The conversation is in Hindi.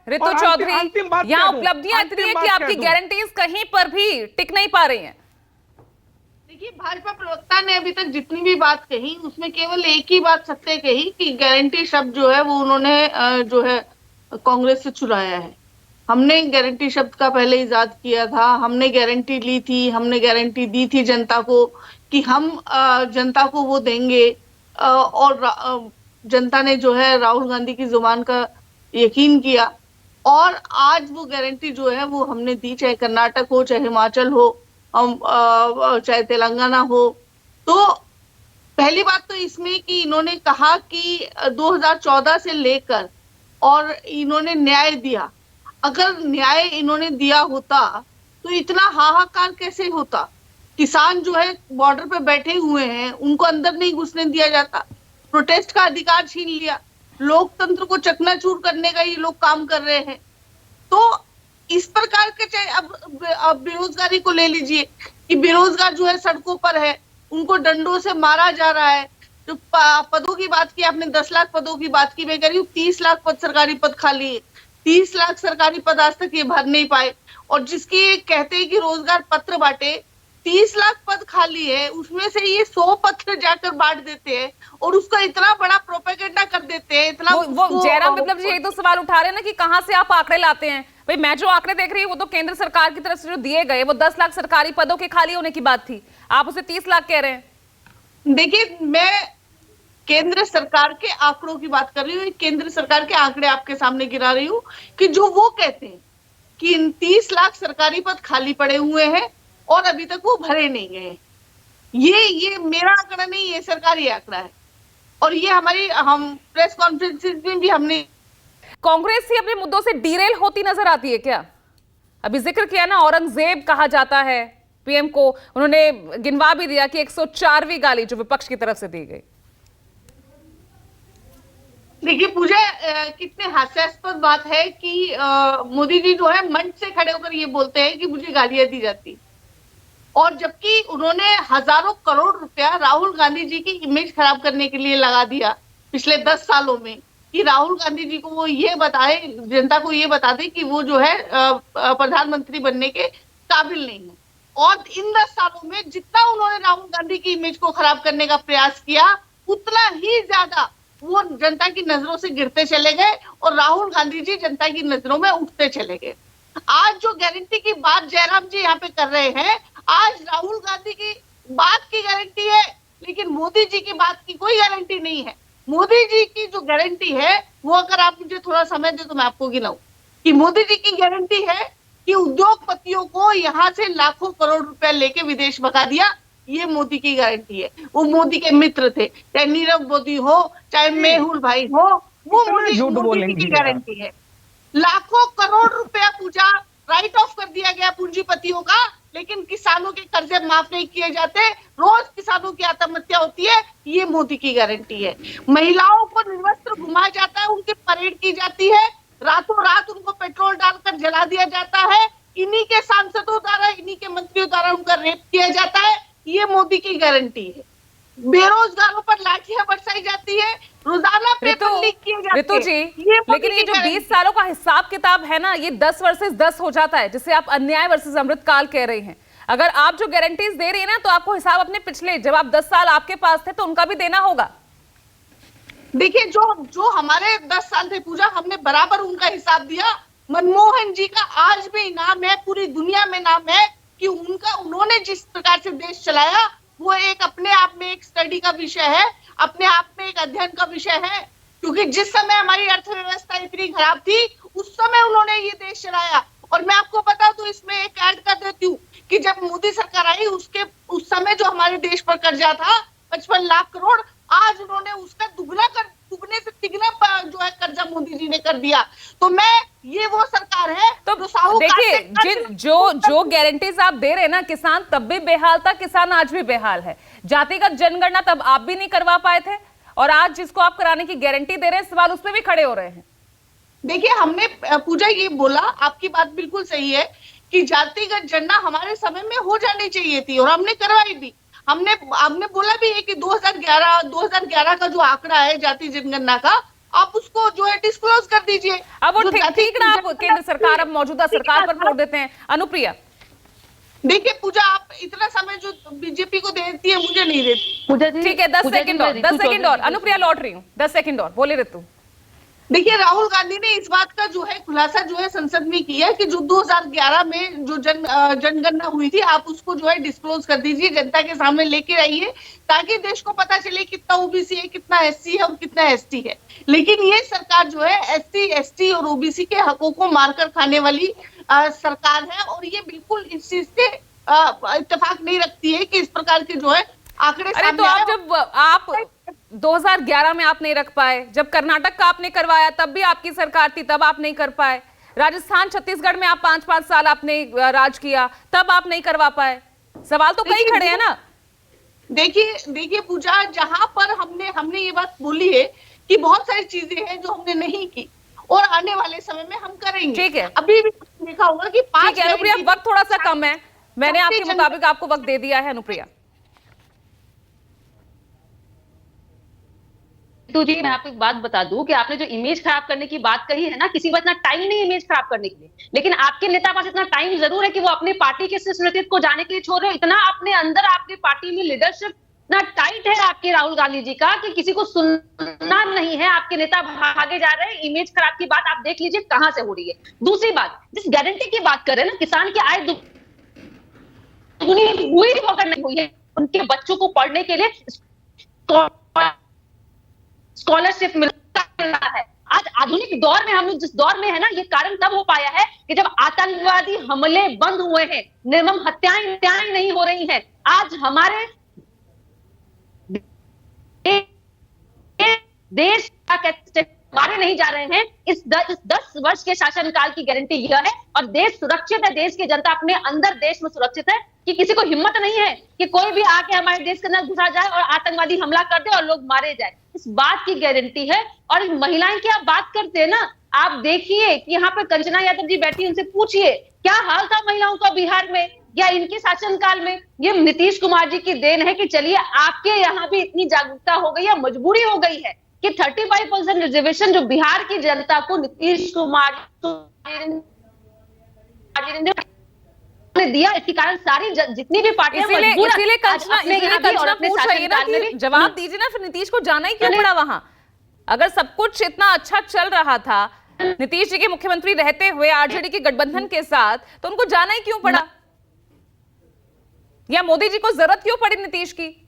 ऋतु और चौधरी, अंतिम बात यहाँ कह दूं, उपलब्धियां इतनी अंतिम है बात कि कह आपकी दूं। गारंटीज कहीं पर भी टिक नहीं पा रही हैं। देखिए, भाजपा प्रवक्ता ने अभी तक जितनी भी बात कही उसमें केवल एक ही बात सत्य कही कि गारंटी शब्द जो है वो उन्होंने जो है कांग्रेस से चुराया है। हमने गारंटी शब्द का पहले इजाद किया था, हमने गारंटी ली थी, हमने गारंटी दी थी जनता को कि हम जनता को वो देंगे, और जनता ने जो है राहुल गांधी की जुबान का यकीन किया, और आज वो गारंटी जो है वो हमने दी, चाहे कर्नाटक हो, चाहे हिमाचल हो, चाहे तेलंगाना हो। तो पहली बात तो इसमें कि इन्होंने कहा कि 2014 से लेकर और इन्होंने न्याय दिया। अगर न्याय इन्होंने दिया होता तो इतना हाहाकार कैसे होता? किसान जो है बॉर्डर पे बैठे हुए हैं, उनको अंदर नहीं घुसने दिया जाता, प्रोटेस्ट का अधिकार छीन लिया, लोकतंत्र को चकनाचूर करने का ये लोग काम कर रहे हैं। तो इस प्रकार के, चाहे अब बेरोजगारी को ले लीजिए कि बेरोजगार जो है सड़कों पर है, उनको डंडों से मारा जा रहा है। जो पदों की बात की आपने, 10 लाख पदों की बात की, मैं कह रही हूँ 30 लाख पद सरकारी पद खाली है, 30 लाख सरकारी पद आज तक ये भर नहीं पाए। और जिसकी कहते हैं कि रोजगार पत्र बांटे, 30 लाख पद खाली है, उसमें से ये 100 पत्र जाकर बांट देते हैं और उसका इतना बड़ा प्रोपेगेंडा कर देते हैं, इतना वो जयराम विप्लव जी यही तो सवाल उठा रहे हैं ना कि कहां से आप आंकड़े लाते हैं। भाई मैं जो आंकड़े देख रही हूँ वो तो केंद्र सरकार की तरफ से जो दिए गए, वो 10 लाख सरकारी पदों के खाली होने की बात थी, आप उसे 30 लाख कह रहे हैं। देखिए, मैं केंद्र सरकार के आंकड़ों की बात कर रही हूँ, केंद्र सरकार के आंकड़े आपके सामने गिरा रही हूँ कि जो वो कहते हैं कि इन 30 लाख सरकारी पद खाली पड़े हुए हैं और अभी तक वो भरे नहीं गए। ये मेरा आंकड़ा नहीं, ये सरकारी आंकड़ा है। और ये हम प्रेस कॉन्फ्रेंसिस में भी हमने, कांग्रेस ही अपने मुद्दों से डीरेल होती नजर आती है क्या? अभी जिक्र किया ना, औरंगजेब कहा जाता है पीएम को, उन्होंने गिनवा भी दिया कि 104वीं गाली जो विपक्ष की तरफ से दी गई। देखिए पूजा, कितने हास्यास्पद बात है कि मोदी जी जो है मंच से खड़े होकर ये बोलते हैं कि मुझे गालियां दी जाती, और जबकि उन्होंने हजारों करोड़ रुपया राहुल गांधी जी की इमेज खराब करने के लिए लगा दिया पिछले 10 सालों में, कि राहुल गांधी जी को वो ये बताए, जनता को ये बता दे कि वो जो है प्रधानमंत्री बनने के काबिल नहीं है। और इन 10 सालों में जितना उन्होंने राहुल गांधी की इमेज को खराब करने का प्रयास किया, उतना ही ज्यादा वो जनता की नजरों से गिरते चले गए और राहुल गांधी जी जनता की नजरों में उठते चले गए। आज जो गारंटी की बात जयराम जी यहाँ पे कर रहे हैं, आज राहुल गांधी की बात की गारंटी है, लेकिन मोदी जी की बात की कोई गारंटी नहीं है। मोदी जी की जो गारंटी है वो, अगर आप मुझे थोड़ा समय दे तो मैं आपको गिनाऊं कि मोदी जी की गारंटी है कि उद्योगपतियों को यहाँ से लाखों करोड़ रुपया लेके विदेश भगा दिया। ये मोदी की गारंटी है। वो मोदी के मित्र थे, चाहे नीरव मोदी हो, चाहे मेहुल भाई हो, वो मोदी जी की गारंटी है। लाखों करोड़ रुपया पूजा राइट ऑफ कर दिया गया पूंजीपतियों का, लेकिन किसानों के कर्जे माफ नहीं किए जाते, रोज किसानों की आत्महत्या होती है। ये मोदी की गारंटी है। महिलाओं को निर्वस्त्र घुमाया जाता है, उनकी परेड की जाती है, रातों रात उनको पेट्रोल डालकर जला दिया जाता है, इन्हीं के सांसदों द्वारा, इन्हीं के मंत्रियों द्वारा उनका रेप किया जाता है। ये मोदी की गारंटी है। बेरोजगारों पर लाठियां बरसाई जाती है, रोजाना पेपर लीक किए जाते हैं। ऋतु जी, लेकिन ये जो 20 सालों का हिसाब किताब है ना, ये 10 वर्सेस 10 हो जाता है, जिसे आप अन्याय वर्सेस अमृतकाल कह रहे हैं। अगर आप जो गारंटीज दे रही है ना, तो आपको हिसाब अपने पिछले, जब आप 10 साल आपके पास थे, तो उनका भी देना होगा। देखिए, जो हमारे 10 साल थे पूजा, हमने बराबर उनका हिसाब दिया। मनमोहन जी का आज भी नाम है, पूरी दुनिया में नाम है कि उन्होंने जिस प्रकार से देश चलाया, वो एक अपने आप में एक स्टडी का विषय है, अपने आप में एक अध्ययन का विषय है। क्योंकि जिस समय हमारी अर्थव्यवस्था इतनी खराब थी, उस समय उन्होंने ये देश चलाया। और मैं आपको बता दूं, इसमें एक ऐड कर देती हूँ कि जब मोदी सरकार आई, उस समय जो हमारे देश पर कर्जा था 55 लाख करोड़, आज उन्होंने उसका दुगने से तिगना जो है कर्जा मोदी जी ने कर दिया। तो ये वो सरकार है तो देखिए, जो गारंटीज आप दे रहे हैं ना, किसान तब भी बेहाल था, किसान आज भी बेहाल है। जातिगत जनगणना तब आप भी नहीं करवा पाए थे, और आज जिसको आप कराने की गारंटी दे रहे हैं, सवाल उसमें भी खड़े हो रहे हैं। देखिए, हमने पूजा ये बोला, आपकी बात बिल्कुल सही है कि जातिगत जनगणना हमारे समय में हो जानी चाहिए थी, और हमने करवाई भी। हमने बोला भी है कि 2011 का जो आंकड़ा है जाति जनगणना का, आप उसको जो है डिस्क्लोज कर दीजिए। अब वो जो ठीक जाति ठीक ना, आप केंद्र सरकार, अब मौजूदा सरकार पर फोड़ देते हैं। अनुप्रिया, देखिए पूजा, आप इतना समय जो बीजेपी को देती है मुझे नहीं देती। पूजा जी, ठीक है, 10 पूजा जी, सेकंड मैं और, 10 ऋतु सेकंड और। चौधरी जी अनुप्रिया लौट रही हूँ, 10 सेकंड और, बोले ऋतु। देखिए राहुल गांधी ने इस बात का जो है खुलासा जो है संसद में किया कि जो 2011 में जो जनगणना हुई थी, आप उसको जो है डिस्क्लोज कर दीजिए, जनता के सामने लेके आइए, ताकि देश को पता चले कितना ओबीसी है, कितना एससी है और कितना एसटी है। लेकिन ये सरकार जो है एससी, एसटी और ओबीसी के हकों को मारकर खाने वाली सरकार है, और ये बिल्कुल इस चीज से इत्तेफाक नहीं रखती है कि इस प्रकार के जो है आंकड़े अरे तो सामने आप आए। जब आप 2011 में आप नहीं रख पाए, जब कर्नाटक का आपने करवाया तब भी आपकी सरकार थी, तब आप नहीं कर पाए, राजस्थान छत्तीसगढ़ में आप 5-5 साल आपने राज किया, तब आप नहीं करवा पाए। सवाल तो कई खड़े हैं ना। देखिए पूजा, जहां पर हमने ये बात बोली है कि बहुत सारी चीजें हैं जो हमने नहीं की और आने वाले समय में हम करेंगे। ठीक है, अभी भी देखा होगा कि 5 ठीक है अनुप्रिया, वक्त थोड़ा सा कम है, मैंने आपके मुताबिक आपको वक्त दे दिया है। अनुप्रिया तो जी, मैं आपको एक बात बता दूं कि आपने जो इमेज खराब करने की बात कही है ना, किसी को इतना टाइम नहीं इमेज खराब करने के लिए, लेकिन आपके नेता पास इतना टाइम जरूर है कि वो अपनी पार्टी के नेतृत्व को जाने के लिए छोड़ रहे हो। इतना अपने अंदर आपकी पार्टी में लीडरशिप इतना टाइट है आपके राहुल गांधी जी का कि किसी को सुनना नहीं है। आपके नेता भागे जा रहे हैं। इमेज खराब की बात आप देख लीजिए कहां से हो रही है। दूसरी बात, जिस गारंटी की बात कर रहे हैं ना, किसान की आय दुगनी हुई होकर नहीं हुई है, उनके बच्चों को पढ़ने के लिए स्कॉलरशिप मिलता है। आज आधुनिक दौर में हम लोग जिस दौर में है ना, ये कारण तब हो पाया है कि जब आतंकवादी हमले बंद हुए हैं, निर्मम हत्याएं नहीं हो रही हैं। आज हमारे देश मारे नहीं जा रहे हैं। इस 10 वर्ष के शासनकाल की गारंटी यह है, और देश सुरक्षित है, देश की जनता अपने अंदर देश में सुरक्षित है कि किसी को हिम्मत नहीं है कि कोई भी आके हमारे देश के अंदर घुसा जाए और आतंकवादी हमला कर दे और लोग मारे जाए। इस बात की गारंटी है। और महिलाएं की आप बात करते हैं ना, आप देखिए कि यहाँ पे कंचना यादव जी बैठी, उनसे पूछिए क्या हाल था महिलाओं का बिहार में या इनके शासनकाल में। ये नीतीश कुमार जी की देन है कि चलिए आपके यहाँ भी इतनी जागरूकता हो गई है, मजबूरी हो गई है कि 35% रिजर्वेशन जो बिहार की जनता को नीतीश कुमार ने दिया, इसके कारण सारी जितनी भी पार्टियां इसीलिए कंचना पूछ रही है ना कि जवाब दीजिए ना, फिर नीतीश को जाना ही क्यों पड़ा वहां? अगर सब कुछ इतना अच्छा चल रहा था नीतीश जी के मुख्यमंत्री रहते हुए आरजेडी के गठबंधन के साथ, तो उनको जाना ही क्यों पड़ा? या मोदी जी को जरूरत क्यों पड़ी नीतीश की?